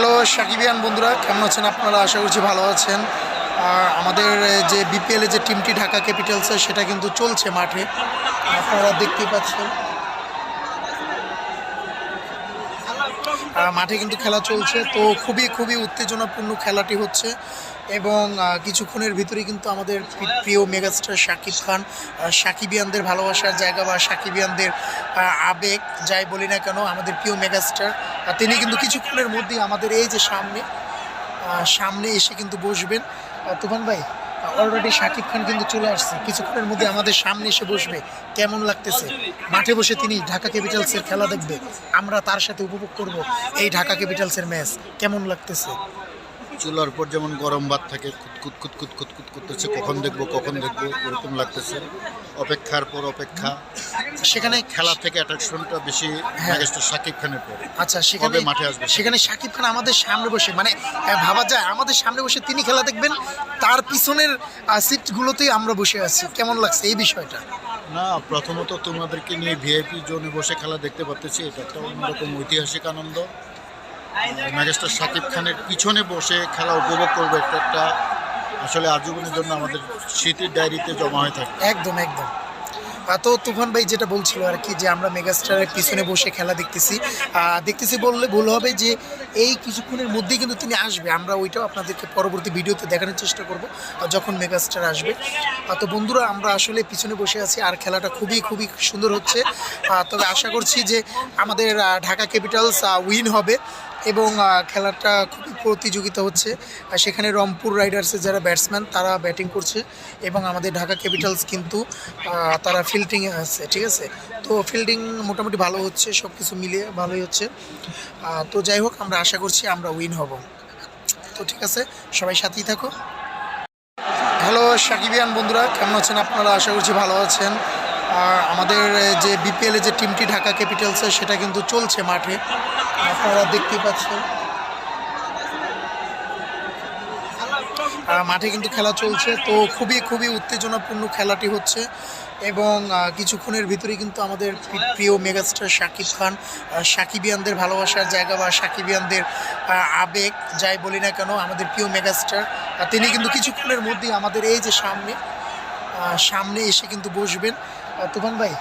Hello সাকিবিয়ান বন্ধুরা, কেমন আছেন আপনারা? আশা করছি ভালো আছেন। আমাদের যে বিপিএলে যে টিমটি ঢাকা ক্যাপিটালসের সেটা কিন্তু চলছে মাঠে, আপনারা দেখতেই পাচ্ছেন। মাঠে কিন্তু খেলা চলছে, তো খুবই উত্তেজনাপূর্ণ খেলাটি হচ্ছে এবং কিছুক্ষণের ভিতরে কিন্তু আমাদের প্রিয় মেগাস্টার শাকিব খান, সাকিবিয়ানদের ভালোবাসার জায়গা বা সাকিবিয়ানদের আবেগ যাই বলি না কেন, আমাদের প্রিয় মেগাস্টার তিনি কিন্তু কিছুক্ষণের মধ্যেই আমাদের এই যে সামনে এসে কিন্তু বসবেন। তুফান ভাই, অলরেডি শাকিব খান কিন্তু চলে আসছে, কিছুক্ষণের মধ্যে আমাদের সামনে এসে বসবে। কেমন লাগতেছে? মাঠে বসে তিনি ঢাকা ক্যাপিটালসের খেলা দেখবে, আমরা তার সাথে উপভোগ করব এই ঢাকা ক্যাপিটালসের ম্যাচ। কেমন লাগতেছে? চুলার পর যেমন গরম ভাত থাকে, কুতকুত করতেছে, কখন দেখবো এরকম লাগতেছে। অপেক্ষার পর অপেক্ষা। সেখানে খেলা থেকে অ্যাট্রাকশনটা বেশি মেগাস্টার শাকিব খানের পর। আচ্ছা, সেখানে মাঠে আসবে, সেখানে শাকিব খান আমাদের সামনে বসে, মানে ভাবা যায় আমাদের সামনে বসে তিনি খেলা দেখবেন, তার পিছনের সিটগুলোতেই আমরা বসে আছি। কেমন লাগছে এই বিষয়টা? না, প্রথমত তোমাদেরকে নিয়ে ভিআইপি জোনে বসে খেলা দেখতে পাচ্ছি, এটা একটা অন্যরকম ঐতিহাসিক আনন্দ। মেগাস্টার শাকিব খানের পিছনে বসে খেলা উপভোগ করবো, একটা আসলে আজীবনের জন্য আমাদের স্মৃতির ডায়েরিতে জমা হয়ে থাকে। একদম একদম। তো তুফান ভাই যেটা বলছিল আর কি, যে আমরা মেগাস্টারের পিছনে বসে খেলা দেখতেছি বললে ভুল হবে, যে এই কিছুক্ষণের মধ্যেই কিন্তু তিনি আসবে। আমরা ওইটাও আপনাদেরকে পরবর্তী ভিডিওতে দেখানোর চেষ্টা করব যখন মেগাস্টার আসবে। তো বন্ধুরা, আমরা আসলে পিছনে বসে আছি আর খেলাটা খুবই সুন্দর হচ্ছে। তবে আশা করছি যে আমাদের ঢাকা ক্যাপিটালস উইন হবে এবং খেলাটা খুবই প্রতিযোগিতা হচ্ছে। সেখানে রংপুর রাইডার্সের যারা ব্যাটসম্যান তারা ব্যাটিং করছে এবং আমাদের ঢাকা ক্যাপিটালস কিন্তু তারা ফিল্ডিংয়ে আছে, ঠিক আছে। তো ফিল্ডিং মোটামুটি ভালো হচ্ছে, সব কিছু মিলিয়ে ভালোই হচ্ছে। তো যাই হোক, আমরা আশা করছি আমরা উইন হব। তো ঠিক আছে, সবাই সাথেই থাকো। হ্যালো সাকিবিয়ান বন্ধুরা, কেমন আছেন আপনারা? আশা করছি ভালো আছেন। আমাদের যে বিপিএলে যে টিমটি ঢাকা ক্যাপিটালসের সেটা কিন্তু চলছে মাঠে, আপনারা দেখতেই পাচ্ছেন। মাঠে কিন্তু খেলা চলছে, তো খুবই উত্তেজনাপূর্ণ খেলাটি হচ্ছে এবং কিছুক্ষণের ভিতরে কিন্তু আমাদের প্রিয় মেগাস্টার শাকিব খান, সাকিবিয়ানদের ভালোবাসার জায়গা বা সাকিবিয়ানদের আবেগ যাই বলি না কেন, আমাদের প্রিয় মেগাস্টার তিনি কিন্তু কিছুক্ষণের মধ্যেই আমাদের এই যে সামনে এসে কিন্তু বসবেন। তুফান ভাই,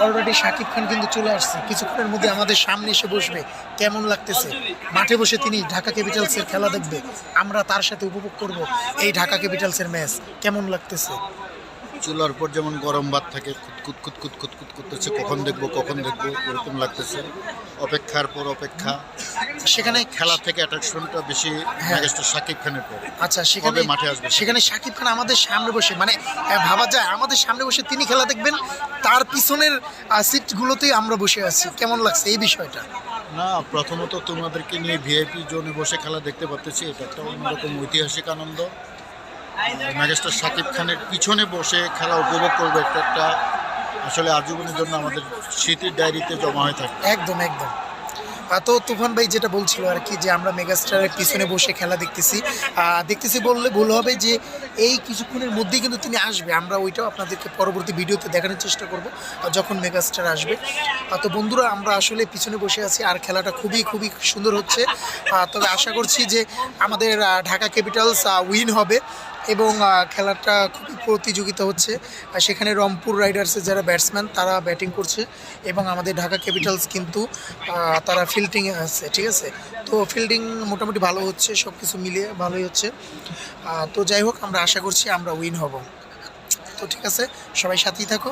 অলরেডি শাকিব খান কিন্তু চলে আসছে, কিছুক্ষণের মধ্যে আমাদের সামনে এসে বসবে। কেমন লাগতেছে? মাঠে বসে তিনি ঢাকা ক্যাপিটালসের খেলা দেখবে, আমরা তার সাথে উপভোগ করব এই ঢাকা ক্যাপিটালসের ম্যাচ। কেমন লাগতেছে? চুলার পর যেমন গরম ভাত থাকে, কুতকুত করতেছে, কখন দেখবো এরকম লাগতেছে। অপেক্ষার পর অপেক্ষা। সেখানে খেলা থেকে অ্যাট্রাকশনটা বেশি মেগাস্টার শাকিব খানের পর। আচ্ছা, সেখানে মাঠে আসবে, সেখানে শাকিব খান আমাদের সামনে বসে, মানে ভাবা যায় আমাদের সামনে বসে তিনি খেলা দেখবেন, তার পিছনের সিটগুলোতেই আমরা বসে আছি। কেমন লাগছে এই বিষয়টা? না, প্রথমত তোমাদেরকে নিয়ে ভিআইপি জোনে বসে খেলা দেখতে পাচ্ছি, এটা একটা অন্যরকম ঐতিহাসিক আনন্দ। মেগাস্টার শাকিব খানের পিছনে বসে খেলা উপভোগ করবো, একটা আসলে আজীবনের জন্য আমাদের স্মৃতির ডায়েরিতে জমা হয়ে থাকে। একদম একদম। তো তুফান ভাই যেটা বলছিল আর কি, যে আমরা মেগাস্টারের পিছনে বসে খেলা দেখতেছি বললে ভুল হবে, যে এই কিছুক্ষণের মধ্যেই কিন্তু তিনি আসবে। আমরা ওইটাও আপনাদেরকে পরবর্তী ভিডিওতে দেখানোর চেষ্টা করব যখন মেগাস্টার আসবে। তো বন্ধুরা, আমরা আসলে পিছনে বসে আছি আর খেলাটা খুবই সুন্দর হচ্ছে। তবে আশা করছি যে আমাদের ঢাকা ক্যাপিটালস উইন হবে এবং খেলাটা খুবই প্রতিযোগিতা হচ্ছে। সেখানে রংপুর রাইডার্সের যারা ব্যাটসম্যান তারা ব্যাটিং করছে এবং আমাদের ঢাকা ক্যাপিটালস কিন্তু তারা ফিল্ডিংয়ে আছে, ঠিক আছে। তো ফিল্ডিং মোটামুটি ভালো হচ্ছে, সব কিছু মিলিয়ে ভালোই হচ্ছে। তো যাই হোক, আমরা আশা করছি আমরা উইন হব। তো ঠিক আছে, সবাই সাথেই থাকো।